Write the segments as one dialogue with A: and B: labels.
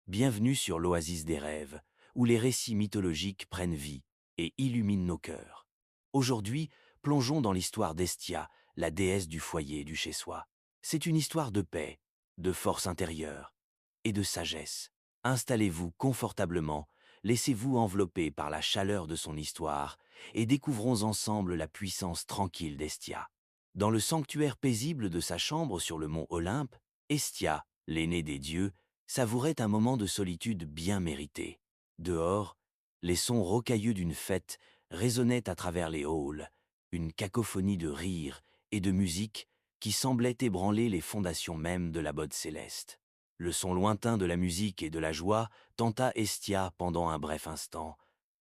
A: Bienvenue sur l'Oasis des rêves, où les récits mythologiques prennent vie et illuminent nos cœurs. Aujourd'hui, plongeons dans l'histoire d'Hestia, la déesse du foyer et du chez-soi. C'est une histoire de paix, de force intérieure et de sagesse. Installez-vous confortablement, laissez-vous envelopper par la chaleur de son histoire et découvrons ensemble la puissance tranquille d'Hestia. Dans le sanctuaire paisible de sa chambre sur le mont Olympe, Hestia, l'aînée des dieux, savourait un moment de solitude bien mérité. Dehors, les sons rocailleux d'une fête résonnaient à travers les halls, une cacophonie de rires et de musique qui semblait ébranler les fondations mêmes de la botte céleste. Le son lointain de la musique et de la joie tenta Hestia pendant un bref instant.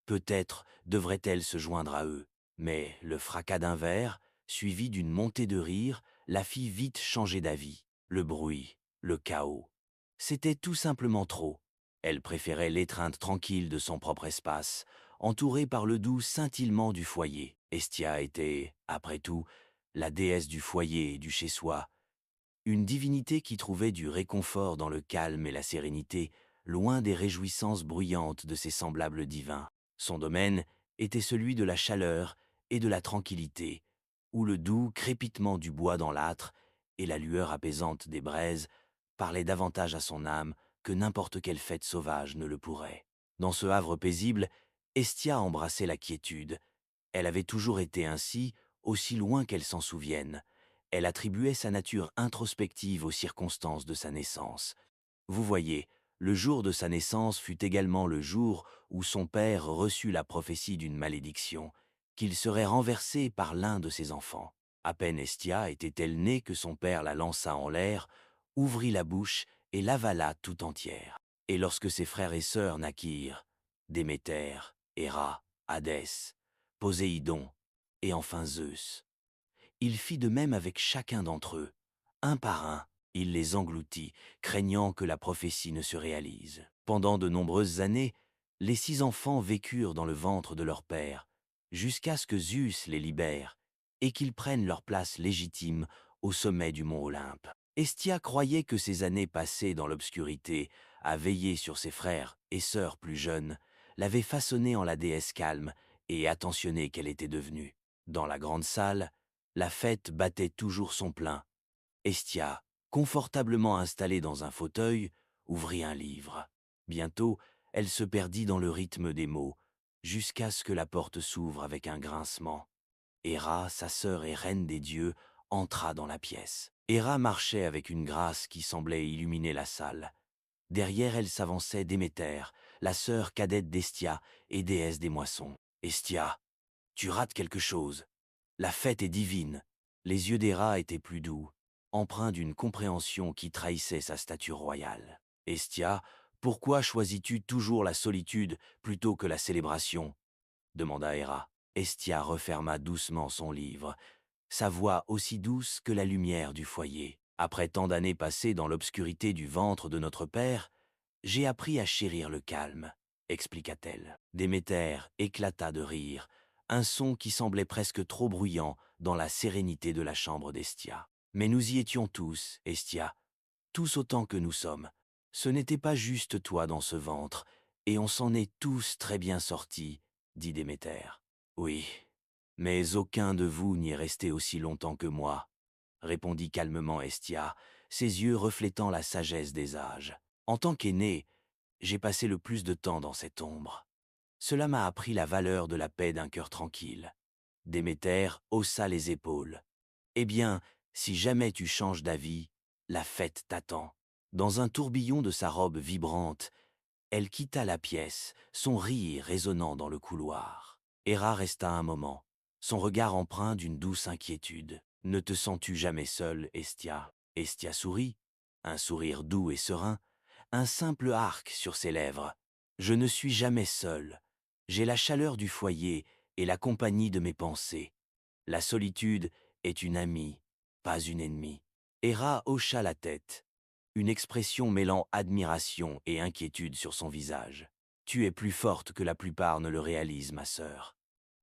A: Peut-être devrait-elle se joindre à eux, mais le fracas d'un verre, suivi d'une montée de rire, la fit vite changer d'avis. Le bruit, le chaos. C'était tout simplement trop. Elle préférait l'étreinte tranquille de son propre espace, entourée par le doux scintillement du foyer. Hestia était, après tout, la déesse du foyer et du chez-soi, une divinité qui trouvait du réconfort dans le calme et la sérénité, loin des réjouissances bruyantes de ses semblables divins. Son domaine était celui de la chaleur et de la tranquillité, où le doux crépitement du bois dans l'âtre et la lueur apaisante des braises parlaient davantage à son âme que n'importe quelle fête sauvage ne le pourrait. Dans ce havre paisible, Hestia embrassait la quiétude. Elle avait toujours été ainsi, aussi loin qu'elle s'en souvienne. Elle attribuait sa nature introspective aux circonstances de sa naissance. Vous voyez, le jour de sa naissance fut également le jour où son père reçut la prophétie d'une malédiction, qu'il serait renversé par l'un de ses enfants. À peine Hestia était-elle née que son père la lança en l'air, ouvrit la bouche et l'avala tout entière. Et lorsque ses frères et sœurs naquirent, Déméter, Héra, Hadès, Poséidon et enfin Zeus, il fit de même avec chacun d'entre eux. Un par un, il les engloutit, craignant que la prophétie ne se réalise. Pendant de nombreuses années, les 6 enfants vécurent dans le ventre de leur père, jusqu'à ce que Zeus les libère et qu'ils prennent leur place légitime au sommet du mont Olympe. Hestia croyait que ces années passées dans l'obscurité, à veiller sur ses frères et sœurs plus jeunes, l'avaient façonnée en la déesse calme et attentionnée qu'elle était devenue. Dans la grande salle, la fête battait toujours son plein. Hestia, confortablement installée dans un fauteuil, ouvrit un livre. Bientôt, elle se perdit dans le rythme des mots, jusqu'à ce que la porte s'ouvre avec un grincement. Héra, sa sœur et reine des dieux, entra dans la pièce. Héra marchait avec une grâce qui semblait illuminer la salle. Derrière elle s'avançait Déméter, la sœur cadette d'Hestia et déesse des moissons. « Hestia, tu rates quelque chose. La fête est divine. » Les yeux d'Héra étaient plus doux, empreints d'une compréhension qui trahissait sa stature royale. « Hestia, pourquoi choisis-tu toujours la solitude plutôt que la célébration ?» demanda Héra. Hestia referma doucement son livre, sa voix aussi douce que la lumière du foyer. « Après tant d'années passées dans l'obscurité du ventre de notre père, j'ai appris à chérir le calme, expliqua-t-elle. Déméter éclata de rire, un son qui semblait presque trop bruyant dans la sérénité de la chambre d'Hestia. Mais nous y étions tous, Hestia, tous autant que nous sommes. Ce n'était pas juste toi dans ce ventre, et on s'en est tous très bien sortis, dit Déméter. Oui, mais aucun de vous n'y est resté aussi longtemps que moi, répondit calmement Hestia, ses yeux reflétant la sagesse des âges. En tant qu'aîné, j'ai passé le plus de temps dans cette ombre. Cela m'a appris la valeur de la paix d'un cœur tranquille. Déméter haussa les épaules. Eh bien, si jamais tu changes d'avis, la fête t'attend. Dans un tourbillon de sa robe vibrante, elle quitta la pièce, son rire résonnant dans le couloir. Héra resta un moment, son regard empreint d'une douce inquiétude. « Ne te sens-tu jamais seule, Hestia ?» Hestia sourit, un sourire doux et serein, un simple arc sur ses lèvres. « Je ne suis jamais seule. J'ai la chaleur du foyer et la compagnie de mes pensées. La solitude est une amie, pas une ennemie. » Héra hocha la tête, une expression mêlant admiration et inquiétude sur son visage. « Tu es plus forte que la plupart ne le réalisent, ma sœur. »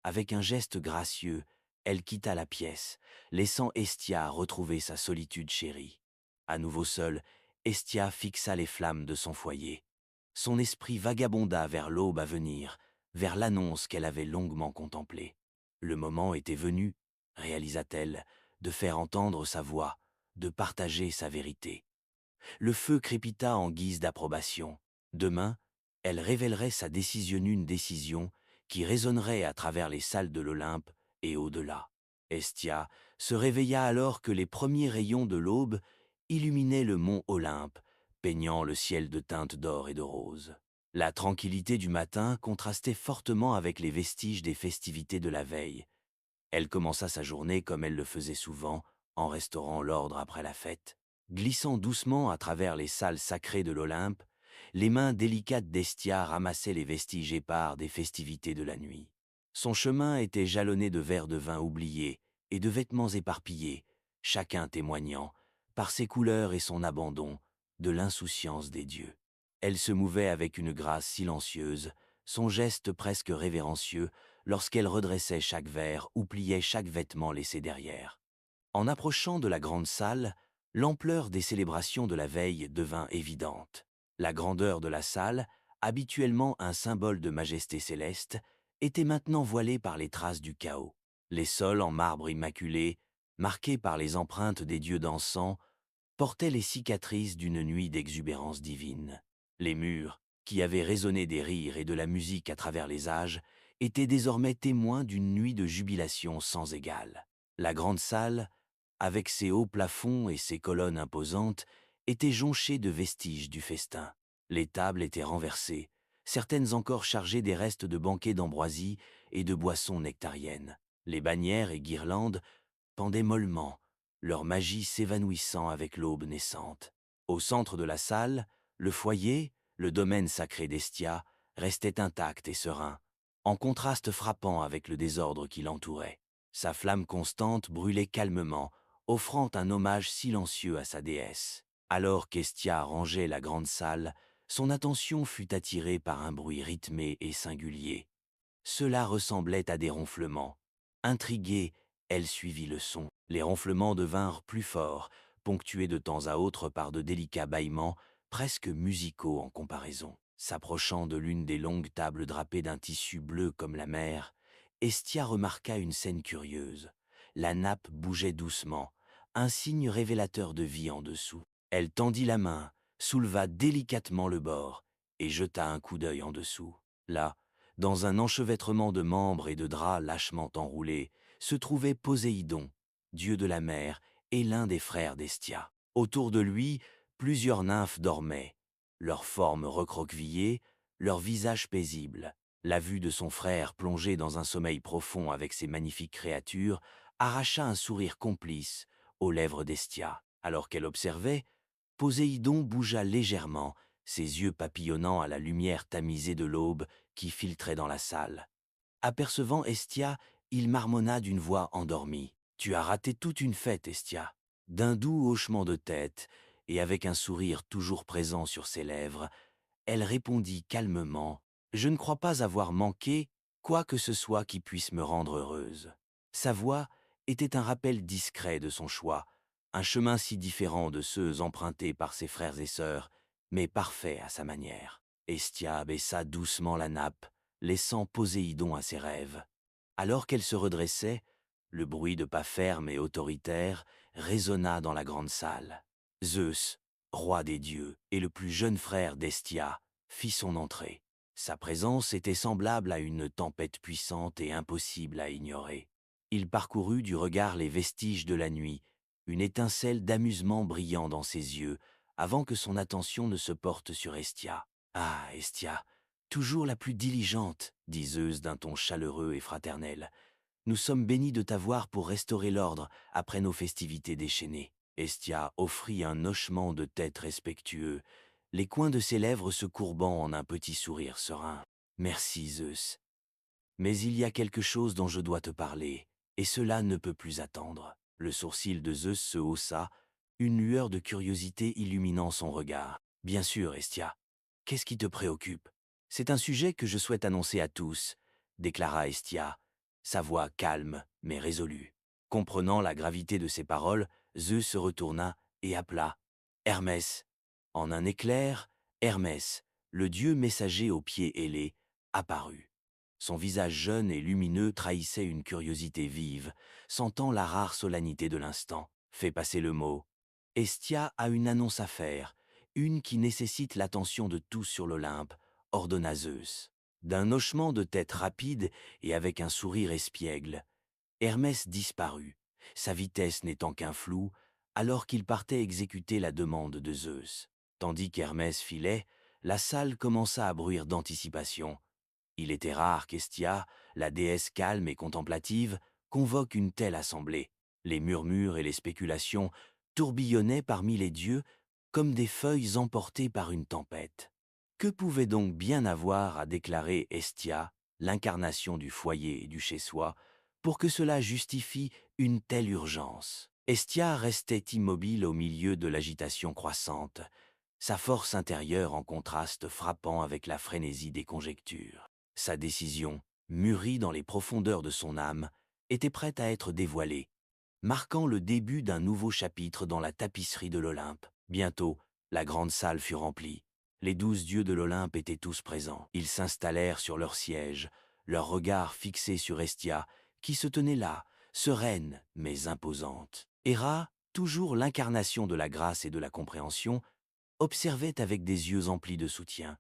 A: Avec un geste gracieux, elle quitta la pièce, laissant Hestia retrouver sa solitude chérie. À nouveau seule, Hestia fixa les flammes de son foyer. Son esprit vagabonda vers l'aube à venir, vers l'annonce qu'elle avait longuement contemplée. Le moment était venu, réalisa-t-elle, de faire entendre sa voix, de partager sa vérité. Le feu crépita en guise d'approbation. Demain, elle révélerait sa décision, une décision qui résonnerait à travers les salles de l'Olympe et au-delà. Hestia se réveilla alors que les premiers rayons de l'aube illuminaient le mont Olympe, peignant le ciel de teintes d'or et de rose. La tranquillité du matin contrastait fortement avec les vestiges des festivités de la veille. Elle commença sa journée comme elle le faisait souvent, en restaurant l'ordre après la fête. Glissant doucement à travers les salles sacrées de l'Olympe, les mains délicates d'Hestia ramassaient les vestiges épars des festivités de la nuit. Son chemin était jalonné de verres de vin oubliés et de vêtements éparpillés, chacun témoignant, par ses couleurs et son abandon, de l'insouciance des dieux. Elle se mouvait avec une grâce silencieuse, son geste presque révérencieux, lorsqu'elle redressait chaque verre ou pliait chaque vêtement laissé derrière. En approchant de la grande salle, l'ampleur des célébrations de la veille devint évidente. La grandeur de la salle, habituellement un symbole de majesté céleste, était maintenant voilée par les traces du chaos. Les sols en marbre immaculé, marqués par les empreintes des dieux d'encens, portaient les cicatrices d'une nuit d'exubérance divine. Les murs, qui avaient résonné des rires et de la musique à travers les âges, étaient désormais témoins d'une nuit de jubilation sans égale. La grande salle, avec ses hauts plafonds et ses colonnes imposantes, était jonchée de vestiges du festin. Les tables étaient renversées, certaines encore chargées des restes de banquets d'ambroisie et de boissons nectariennes. Les bannières et guirlandes pendaient mollement, leur magie s'évanouissant avec l'aube naissante. Au centre de la salle, le foyer, le domaine sacré d'Hestia, restait intact et serein, en contraste frappant avec le désordre qui l'entourait. Sa flamme constante brûlait calmement, offrant un hommage silencieux à sa déesse. Alors qu'Hestia rangeait la grande salle, son attention fut attirée par un bruit rythmé et singulier. Cela ressemblait à des ronflements. Intriguée, elle suivit le son. Les ronflements devinrent plus forts, ponctués de temps à autre par de délicats bâillements, presque musicaux en comparaison. S'approchant de l'une des longues tables drapées d'un tissu bleu comme la mer, Hestia remarqua une scène curieuse. La nappe bougeait doucement, un signe révélateur de vie en dessous. Elle tendit la main, souleva délicatement le bord et jeta un coup d'œil en dessous. Là, dans un enchevêtrement de membres et de draps lâchement enroulés, se trouvait Poséidon, dieu de la mer et l'un des frères d'Hestia. Autour de lui, plusieurs nymphes dormaient, leurs formes recroquevillées, leurs visages paisibles. La vue de son frère plongé dans un sommeil profond avec ses magnifiques créatures arracha un sourire complice aux lèvres d'Hestia. Alors qu'elle observait, Poséidon bougea légèrement, ses yeux papillonnant à la lumière tamisée de l'aube qui filtrait dans la salle. Apercevant Hestia, il marmonna d'une voix endormie. « Tu as raté toute une fête, Hestia. » D'un doux hochement de tête, et avec un sourire toujours présent sur ses lèvres, elle répondit calmement « Je ne crois pas avoir manqué quoi que ce soit qui puisse me rendre heureuse. » Sa voix était un rappel discret de son choix, un chemin si différent de ceux empruntés par ses frères et sœurs, mais parfait à sa manière. Hestia baissa doucement la nappe, laissant Poséidon à ses rêves. Alors qu'elle se redressait, le bruit de pas fermes et autoritaires résonna dans la grande salle. Zeus, roi des dieux, et le plus jeune frère d'Hestia, fit son entrée. Sa présence était semblable à une tempête puissante et impossible à ignorer. Il parcourut du regard les vestiges de la nuit, une étincelle d'amusement brillant dans ses yeux, avant que son attention ne se porte sur Hestia. « Ah, Hestia, toujours la plus diligente, » dit Zeus d'un ton chaleureux et fraternel. « Nous sommes bénis de t'avoir pour restaurer l'ordre après nos festivités déchaînées. » Hestia offrit un hochement de tête respectueux, les coins de ses lèvres se courbant en un petit sourire serein. « Merci, Zeus. Mais il y a quelque chose dont je dois te parler, et cela ne peut plus attendre. » Le sourcil de Zeus se haussa, une lueur de curiosité illuminant son regard. « Bien sûr, Hestia. Qu'est-ce qui te préoccupe ? C'est un sujet que je souhaite annoncer à tous, » déclara Hestia, sa voix calme mais résolue. Comprenant la gravité de ses paroles, Zeus se retourna et appela « Hermès !» En un éclair, Hermès, le dieu messager aux pieds ailés apparut. Son visage jeune et lumineux trahissait une curiosité vive, sentant la rare solennité de l'instant. Fait passer le mot. Hestia a une annonce à faire, une qui nécessite l'attention de tous sur l'Olympe, ordonna Zeus. D'un hochement de tête rapide et avec un sourire espiègle, Hermès disparut, sa vitesse n'étant qu'un flou, alors qu'il partait exécuter la demande de Zeus. Tandis qu'Hermès filait, la salle commença à bruire d'anticipation. Il était rare qu'Hestia, la déesse calme et contemplative, convoque une telle assemblée. Les murmures et les spéculations tourbillonnaient parmi les dieux comme des feuilles emportées par une tempête. Que pouvait donc bien avoir à déclarer Hestia, l'incarnation du foyer et du chez-soi, pour que cela justifie une telle urgence? Hestia restait immobile au milieu de l'agitation croissante, sa force intérieure en contraste frappant avec la frénésie des conjectures. Sa décision, mûrie dans les profondeurs de son âme, était prête à être dévoilée, marquant le début d'un nouveau chapitre dans la tapisserie de l'Olympe. Bientôt, la grande salle fut remplie. Les 12 dieux de l'Olympe étaient tous présents. Ils s'installèrent sur leurs sièges, leurs regards fixés sur Hestia, qui se tenait là, sereine mais imposante. Héra, toujours l'incarnation de la grâce et de la compréhension, observait avec des yeux emplis de soutien,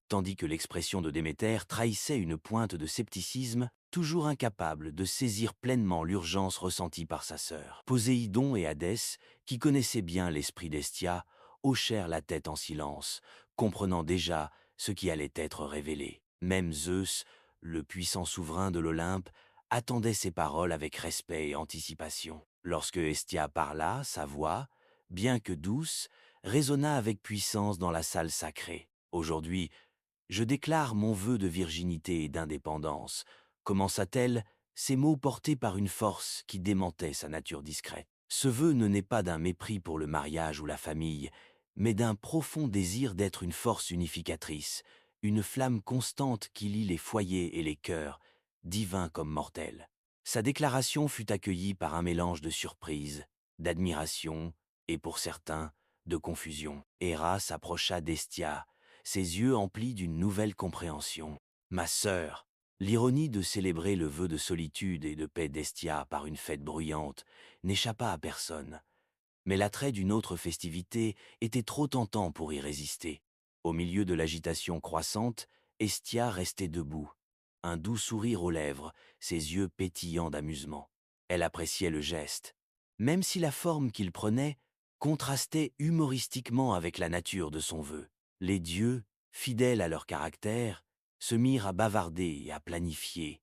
A: tandis que l'expression de Déméter trahissait une pointe de scepticisme, toujours incapable de saisir pleinement l'urgence ressentie par sa sœur. Poséidon et Hadès, qui connaissaient bien l'esprit d'Hestia, hochèrent la tête en silence, comprenant déjà ce qui allait être révélé. Même Zeus, le puissant souverain de l'Olympe, attendait ces paroles avec respect et anticipation. Lorsque Hestia parla, sa voix, bien que douce, résonna avec puissance dans la salle sacrée. Aujourd'hui, je déclare mon vœu de virginité et d'indépendance, commença-t-elle, ces mots portés par une force qui démentait sa nature discrète. Ce vœu ne naît pas d'un mépris pour le mariage ou la famille, mais d'un profond désir d'être une force unificatrice, une flamme constante qui lie les foyers et les cœurs, divins comme mortels. Sa déclaration fut accueillie par un mélange de surprise, d'admiration et, pour certains, de confusion. Héra s'approcha d'Hestia, ses yeux emplis d'une nouvelle compréhension. « Ma sœur !» L'ironie de célébrer le vœu de solitude et de paix d'Hestia par une fête bruyante n'échappa à personne. Mais l'attrait d'une autre festivité était trop tentant pour y résister. Au milieu de l'agitation croissante, Hestia restait debout, un doux sourire aux lèvres, ses yeux pétillants d'amusement. Elle appréciait le geste, même si la forme qu'il prenait contrastait humoristiquement avec la nature de son vœu. Les dieux, fidèles à leur caractère, se mirent à bavarder et à planifier,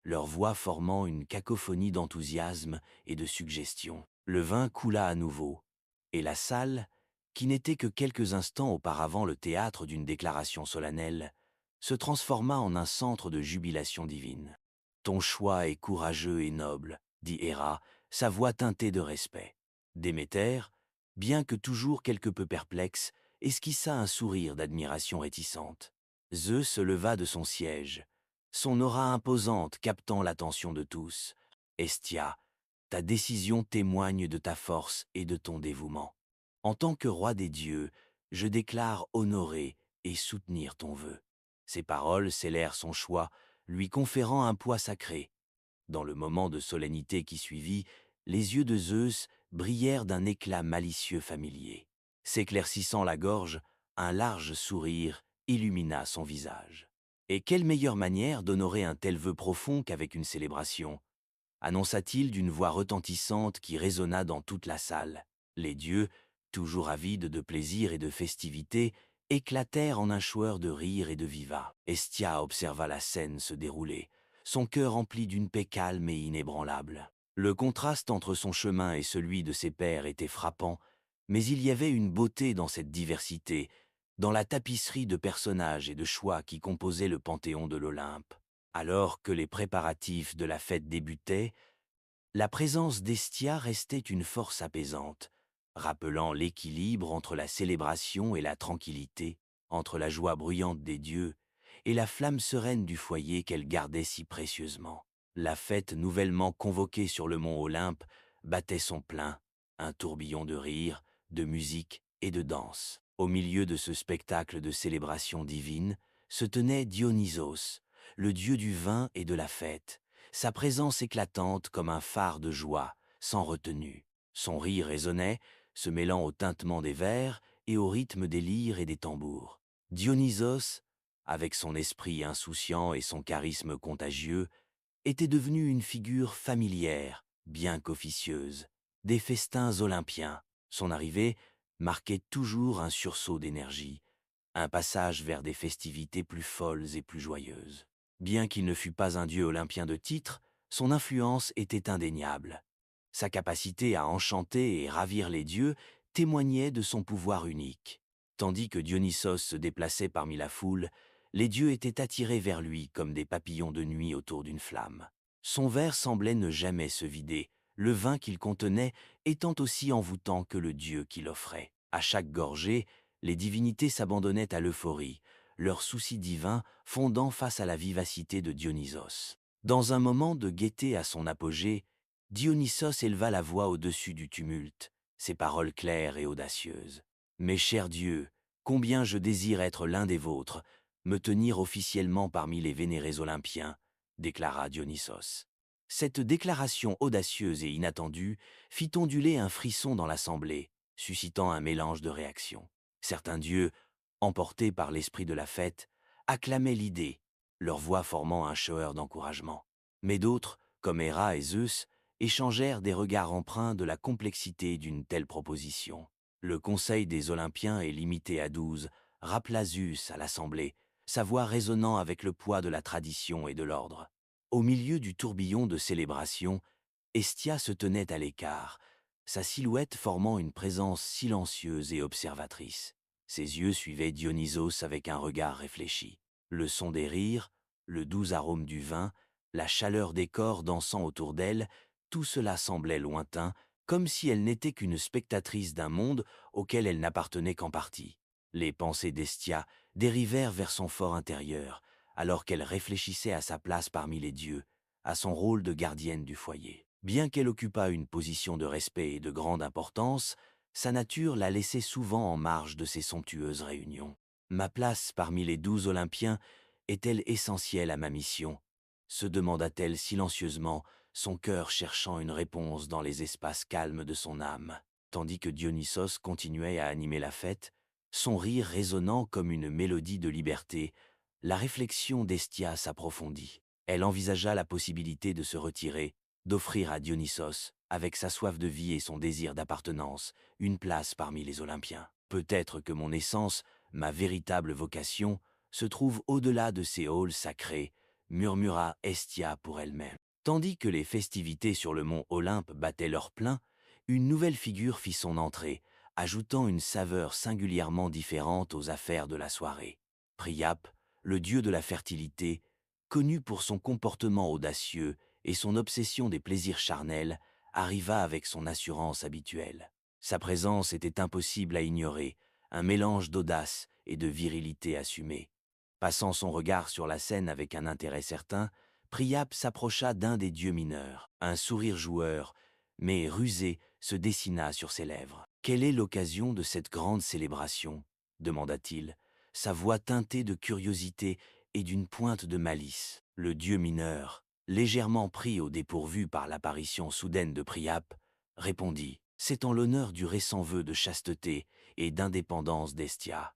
A: leur voix formant une cacophonie d'enthousiasme et de suggestion. Le vin coula à nouveau, et la salle, qui n'était que quelques instants auparavant le théâtre d'une déclaration solennelle, se transforma en un centre de jubilation divine. « Ton choix est courageux et noble, » dit Héra, sa voix teintée de respect. Déméter, bien que toujours quelque peu perplexe, esquissa un sourire d'admiration réticente. Zeus se leva de son siège, son aura imposante captant l'attention de tous. « Hestia, ta décision témoigne de ta force et de ton dévouement. En tant que roi des dieux, je déclare honorer et soutenir ton vœu. » Ces paroles scellèrent son choix, lui conférant un poids sacré. Dans le moment de solennité qui suivit, les yeux de Zeus brillèrent d'un éclat malicieux familier. S'éclaircissant la gorge, un large sourire illumina son visage. Et quelle meilleure manière d'honorer un tel vœu profond qu'avec une célébration, annonça-t-il d'une voix retentissante qui résonna dans toute la salle. Les dieux, toujours avides de plaisir et de festivité, éclatèrent en un choueur de rire et de vivat. Hestia observa la scène se dérouler, son cœur empli d'une paix calme et inébranlable. Le contraste entre son chemin et celui de ses pairs était frappant, mais il y avait une beauté dans cette diversité, dans la tapisserie de personnages et de choix qui composaient le panthéon de l'Olympe. Alors que les préparatifs de la fête débutaient, la présence d'Hestia restait une force apaisante, rappelant l'équilibre entre la célébration et la tranquillité, entre la joie bruyante des dieux et la flamme sereine du foyer qu'elle gardait si précieusement. La fête nouvellement convoquée sur le mont Olympe battait son plein, un tourbillon de rire, de musique et de danse. Au milieu de ce spectacle de célébration divine, se tenait Dionysos, le dieu du vin et de la fête, sa présence éclatante comme un phare de joie, sans retenue. Son rire résonnait, se mêlant au tintement des vers et au rythme des lyres et des tambours. Dionysos, avec son esprit insouciant et son charisme contagieux, était devenu une figure familière, bien qu'officieuse, des festins olympiens. Son arrivée marquait toujours un sursaut d'énergie, un passage vers des festivités plus folles et plus joyeuses. Bien qu'il ne fût pas un dieu olympien de titre, son influence était indéniable. Sa capacité à enchanter et ravir les dieux témoignait de son pouvoir unique. Tandis que Dionysos se déplaçait parmi la foule, les dieux étaient attirés vers lui comme des papillons de nuit autour d'une flamme. Son verre semblait ne jamais se vider, le vin qu'il contenait étant aussi envoûtant que le dieu qui l'offrait. À chaque gorgée, les divinités s'abandonnaient à l'euphorie, leurs soucis divins fondant face à la vivacité de Dionysos. Dans un moment de gaieté à son apogée, Dionysos éleva la voix au-dessus du tumulte, ses paroles claires et audacieuses. « Mes chers dieux, combien je désire être l'un des vôtres, me tenir officiellement parmi les vénérés olympiens, déclara Dionysos. » Cette déclaration audacieuse et inattendue fit onduler un frisson dans l'assemblée, suscitant un mélange de réactions. Certains dieux, emportés par l'esprit de la fête, acclamaient l'idée, leur voix formant un choeur d'encouragement. Mais d'autres, comme Héra et Zeus, échangèrent des regards empreints de la complexité d'une telle proposition. Le conseil des Olympiens est limité à 12, rappela Zeus à l'assemblée, sa voix résonnant avec le poids de la tradition et de l'ordre. Au milieu du tourbillon de célébration, Hestia se tenait à l'écart, sa silhouette formant une présence silencieuse et observatrice. Ses yeux suivaient Dionysos avec un regard réfléchi. Le son des rires, le doux arôme du vin, la chaleur des corps dansant autour d'elle, tout cela semblait lointain, comme si elle n'était qu'une spectatrice d'un monde auquel elle n'appartenait qu'en partie. Les pensées d'Hestia dérivèrent vers son fort intérieur, alors qu'elle réfléchissait à sa place parmi les dieux, à son rôle de gardienne du foyer. Bien qu'elle occupât une position de respect et de grande importance, sa nature la laissait souvent en marge de ces somptueuses réunions. « Ma place parmi les 12 Olympiens est-elle essentielle à ma mission ?» se demanda-t-elle silencieusement, son cœur cherchant une réponse dans les espaces calmes de son âme. Tandis que Dionysos continuait à animer la fête, son rire résonnant comme une mélodie de liberté, la réflexion d'Hestia s'approfondit. Elle envisagea la possibilité de se retirer, d'offrir à Dionysos, avec sa soif de vie et son désir d'appartenance, une place parmi les Olympiens. Peut-être que mon essence, ma véritable vocation, se trouve au-delà de ces halls sacrés, murmura Hestia pour elle-même. Tandis que les festivités sur le mont Olympe battaient leur plein, une nouvelle figure fit son entrée, ajoutant une saveur singulièrement différente aux affaires de la soirée. Priape, le dieu de la fertilité, connu pour son comportement audacieux et son obsession des plaisirs charnels, arriva avec son assurance habituelle. Sa présence était impossible à ignorer, un mélange d'audace et de virilité assumée. Passant son regard sur la scène avec un intérêt certain, Priape s'approcha d'un des dieux mineurs. Un sourire joueur, mais rusé, se dessina sur ses lèvres. « Quelle est l'occasion de cette grande célébration ?» demanda-t-il, sa voix teintée de curiosité et d'une pointe de malice. Le dieu mineur, légèrement pris au dépourvu par l'apparition soudaine de Priape, répondit « C'est en l'honneur du récent vœu de chasteté et d'indépendance d'Hestia.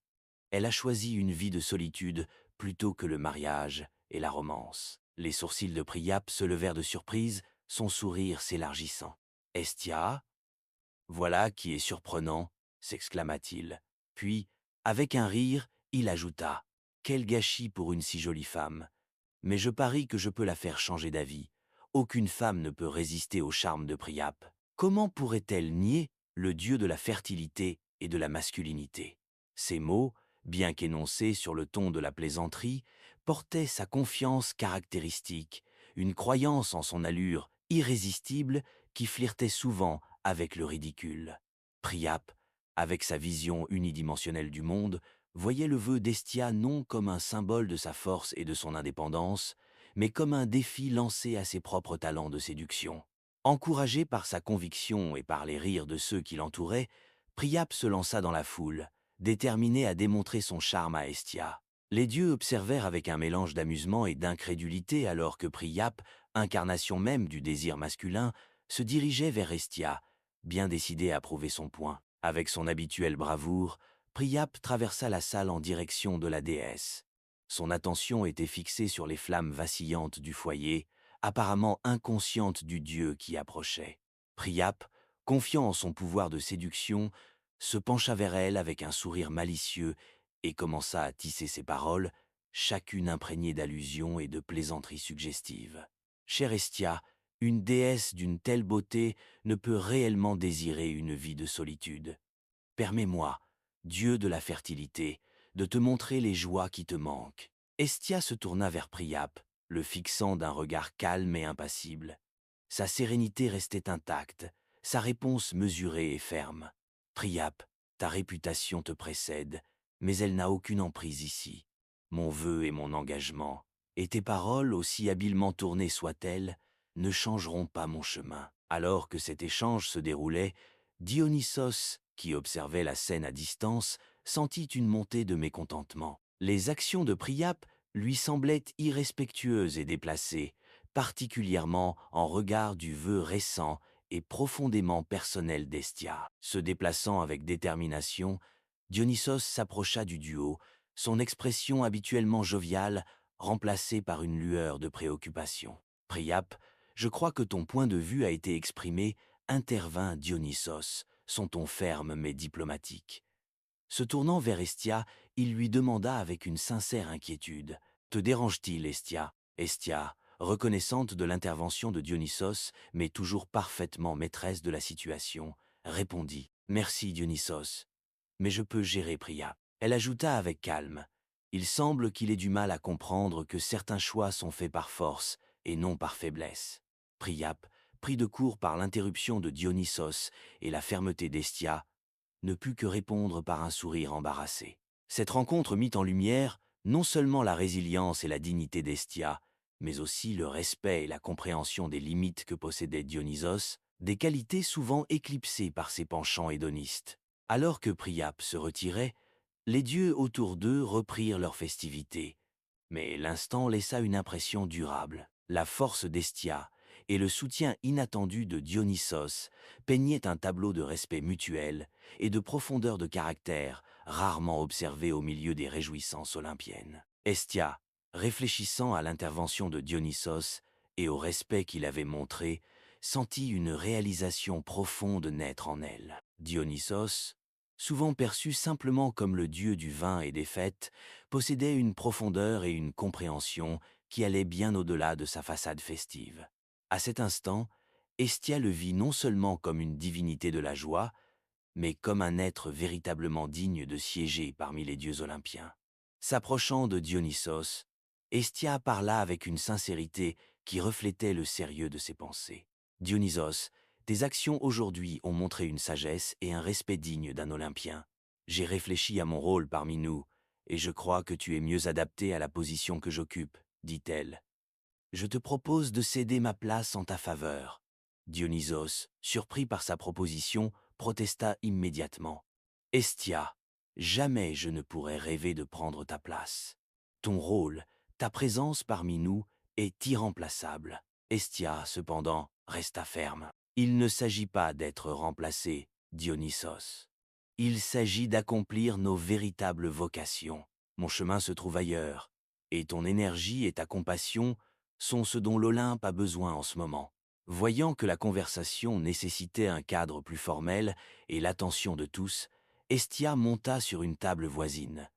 A: Elle a choisi une vie de solitude plutôt que le mariage et la romance. » Les sourcils de Priape se levèrent de surprise, son sourire s'élargissant. « Hestia ? Voilà qui est surprenant, » s'exclama-t-il. Puis, avec un rire, il ajouta « Quel gâchis pour une si jolie femme ! Mais je parie que je peux la faire changer d'avis. Aucune femme ne peut résister au charme de Priape. Comment pourrait-elle nier le dieu de la fertilité et de la masculinité ?» Ces mots, bien qu'énoncés sur le ton de la plaisanterie, portaient sa confiance caractéristique, une croyance en son allure irrésistible qui flirtait souvent avec le ridicule. Priape, avec sa vision unidimensionnelle du monde, voyait le vœu d'Hestia non comme un symbole de sa force et de son indépendance, mais comme un défi lancé à ses propres talents de séduction. Encouragé par sa conviction et par les rires de ceux qui l'entouraient, Priape se lança dans la foule, déterminé à démontrer son charme à Hestia. Les dieux observèrent avec un mélange d'amusement et d'incrédulité alors que Priape, incarnation même du désir masculin, se dirigeait vers Hestia, bien décidé à prouver son point. Avec son habituelle bravoure, Priape traversa la salle en direction de la déesse. Son attention était fixée sur les flammes vacillantes du foyer, apparemment inconsciente du dieu qui approchait. Priape, confiant en son pouvoir de séduction, se pencha vers elle avec un sourire malicieux et commença à tisser ses paroles, chacune imprégnée d'allusions et de plaisanteries suggestives. Chère Hestia, une déesse d'une telle beauté ne peut réellement désirer une vie de solitude. Permets-moi, Dieu de la fertilité, de te montrer les joies qui te manquent. Hestia se tourna vers Priape, le fixant d'un regard calme et impassible. Sa sérénité restait intacte, sa réponse mesurée et ferme. Priape, ta réputation te précède, mais elle n'a aucune emprise ici. Mon vœu et mon engagement, et tes paroles, aussi habilement tournées soient-elles, ne changeront pas mon chemin. Alors que cet échange se déroulait, Dionysos, qui observait la scène à distance, sentit une montée de mécontentement. Les actions de Priape lui semblaient irrespectueuses et déplacées, particulièrement en regard du vœu récent et profondément personnel d'Hestia. Se déplaçant avec détermination, Dionysos s'approcha du duo, son expression habituellement joviale remplacée par une lueur de préoccupation. « Priape, je crois que ton point de vue a été exprimé », intervint Dionysos, son ton ferme mais diplomatique. Se tournant vers Hestia, il lui demanda avec une sincère inquiétude. « Te dérange-t-il, Hestia ?» Hestia, reconnaissante de l'intervention de Dionysos, mais toujours parfaitement maîtresse de la situation, répondit « Merci, Dionysos, mais je peux gérer Priape. » Elle ajouta avec calme « Il semble qu'il ait du mal à comprendre que certains choix sont faits par force et non par faiblesse. » Priape, pris de court par l'interruption de Dionysos et la fermeté d'Hestia, ne put que répondre par un sourire embarrassé. Cette rencontre mit en lumière non seulement la résilience et la dignité d'Hestia, mais aussi le respect et la compréhension des limites que possédait Dionysos, des qualités souvent éclipsées par ses penchants hédonistes. Alors que Priape se retirait, les dieux autour d'eux reprirent leurs festivités, mais l'instant laissa une impression durable. La force d'Hestia et le soutien inattendu de Dionysos peignaient un tableau de respect mutuel et de profondeur de caractère rarement observé au milieu des réjouissances olympiennes. Hestia, réfléchissant à l'intervention de Dionysos et au respect qu'il avait montré, sentit une réalisation profonde naître en elle. Dionysos, souvent perçu simplement comme le dieu du vin et des fêtes, possédait une profondeur et une compréhension qui allaient bien au-delà de sa façade festive. À cet instant, Hestia le vit non seulement comme une divinité de la joie, mais comme un être véritablement digne de siéger parmi les dieux olympiens. S'approchant de Dionysos, Hestia parla avec une sincérité qui reflétait le sérieux de ses pensées. « Dionysos, tes actions aujourd'hui ont montré une sagesse et un respect digne d'un Olympien. J'ai réfléchi à mon rôle parmi nous, et je crois que tu es mieux adapté à la position que j'occupe, dit-elle. Je te propose de céder ma place en ta faveur. » Dionysos, surpris par sa proposition, protesta immédiatement. « Hestia, jamais je ne pourrais rêver de prendre ta place. Ton rôle, ta présence parmi nous est irremplaçable. » Hestia, cependant, resta ferme. « Il ne s'agit pas d'être remplacé, Dionysos. Il s'agit d'accomplir nos véritables vocations. Mon chemin se trouve ailleurs, et ton énergie et ta compassion sont ce dont l'Olympe a besoin en ce moment. » Voyant que la conversation nécessitait un cadre plus formel et l'attention de tous, Hestia monta sur une table voisine.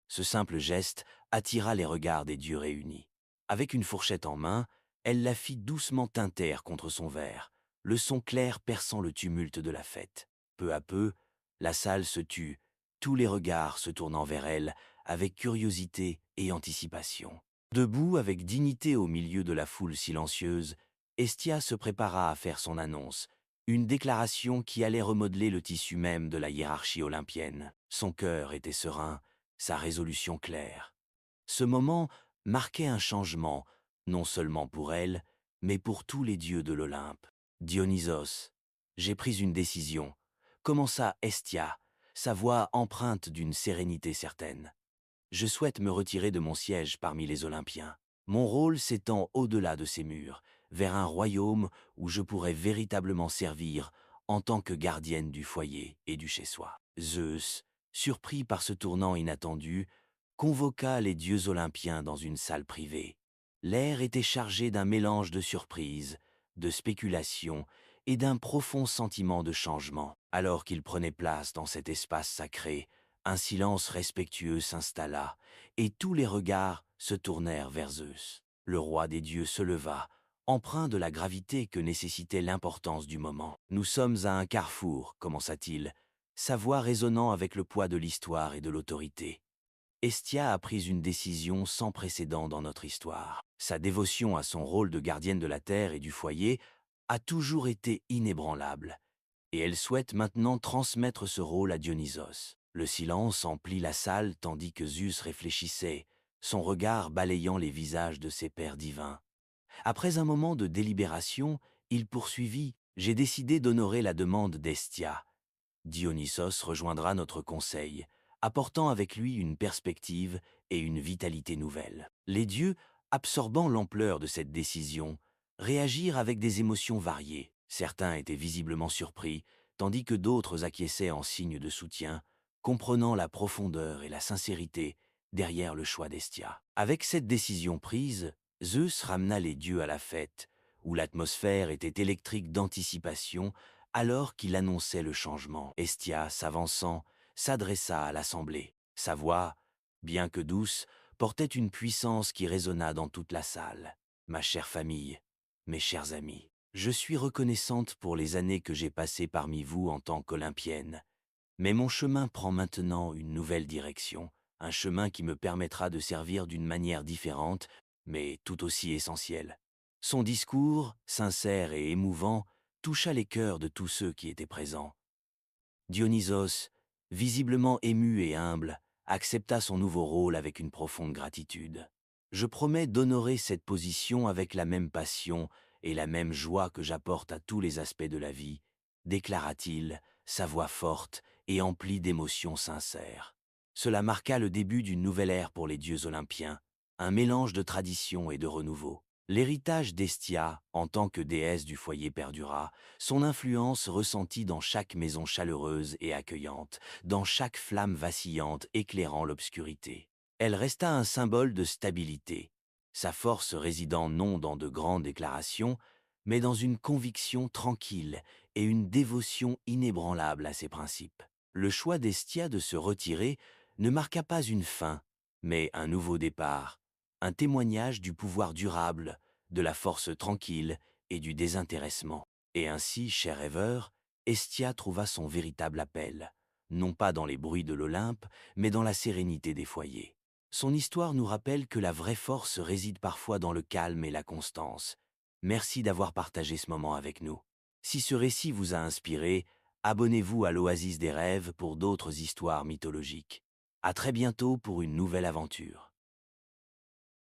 A: Ce simple geste attira les regards des dieux réunis. Avec une fourchette en main, elle la fit doucement tinter contre son verre, le son clair perçant le tumulte de la fête. Peu à peu, la salle se tut, tous les regards se tournant vers elle avec curiosité et anticipation. Debout avec dignité au milieu de la foule silencieuse, Hestia se prépara à faire son annonce, une déclaration qui allait remodeler le tissu même de la hiérarchie olympienne. Son cœur était serein, sa résolution claire. Ce moment marquait un changement, non seulement pour elle, mais pour tous les dieux de l'Olympe. « Dionysos, j'ai pris une décision », commença Hestia, sa voix empreinte d'une sérénité certaine. Je souhaite me retirer de mon siège parmi les Olympiens. Mon rôle s'étend au-delà de ces murs, vers un royaume où je pourrais véritablement servir en tant que gardienne du foyer et du chez-soi. Zeus, surpris par ce tournant inattendu, convoqua les dieux olympiens dans une salle privée. L'air était chargé d'un mélange de surprise, de spéculation et d'un profond sentiment de changement. Alors qu'ils prenaient place dans cet espace sacré, un silence respectueux s'installa, et tous les regards se tournèrent vers Zeus. Le roi des dieux se leva, empreint de la gravité que nécessitait l'importance du moment. « Nous sommes à un carrefour », commença-t-il, sa voix résonnant avec le poids de l'histoire et de l'autorité. Hestia a pris une décision sans précédent dans notre histoire. Sa dévotion à son rôle de gardienne de la terre et du foyer a toujours été inébranlable, et elle souhaite maintenant transmettre ce rôle à Dionysos. Le silence emplit la salle tandis que Zeus réfléchissait, son regard balayant les visages de ses pairs divins. Après un moment de délibération, il poursuivit « J'ai décidé d'honorer la demande d'Hestia. Dionysos rejoindra notre conseil, apportant avec lui une perspective et une vitalité nouvelle. » Les dieux, absorbant l'ampleur de cette décision, réagirent avec des émotions variées. Certains étaient visiblement surpris, tandis que d'autres acquiesçaient en signe de soutien, comprenant la profondeur et la sincérité derrière le choix d'Hestia. Avec cette décision prise, Zeus ramena les dieux à la fête, où l'atmosphère était électrique d'anticipation alors qu'il annonçait le changement. Hestia, s'avançant, s'adressa à l'assemblée. Sa voix, bien que douce, portait une puissance qui résonna dans toute la salle. « Ma chère famille, mes chers amis, je suis reconnaissante pour les années que j'ai passées parmi vous en tant qu'Olympienne. Mais mon chemin prend maintenant une nouvelle direction, un chemin qui me permettra de servir d'une manière différente, mais tout aussi essentielle. » Son discours, sincère et émouvant, toucha les cœurs de tous ceux qui étaient présents. Dionysos, visiblement ému et humble, accepta son nouveau rôle avec une profonde gratitude. « Je promets d'honorer cette position avec la même passion et la même joie que j'apporte à tous les aspects de la vie, » déclara-t-il, sa voix forte et emplie d'émotions sincères. Cela marqua le début d'une nouvelle ère pour les dieux olympiens, un mélange de tradition et de renouveau. L'héritage d'Hestia, en tant que déesse du foyer perdura, son influence ressentie dans chaque maison chaleureuse et accueillante, dans chaque flamme vacillante éclairant l'obscurité. Elle resta un symbole de stabilité, sa force résidant non dans de grandes déclarations, mais dans une conviction tranquille et une dévotion inébranlable à ses principes. Le choix d'Hestia de se retirer ne marqua pas une fin, mais un nouveau départ, un témoignage du pouvoir durable, de la force tranquille et du désintéressement. Et ainsi, cher rêveur, Hestia trouva son véritable appel, non pas dans les bruits de l'Olympe, mais dans la sérénité des foyers. Son histoire nous rappelle que la vraie force réside parfois dans le calme et la constance. Merci d'avoir partagé ce moment avec nous. Si ce récit vous a inspiré, abonnez-vous à l'Oasis des rêves pour d'autres histoires mythologiques. À très bientôt pour une nouvelle aventure.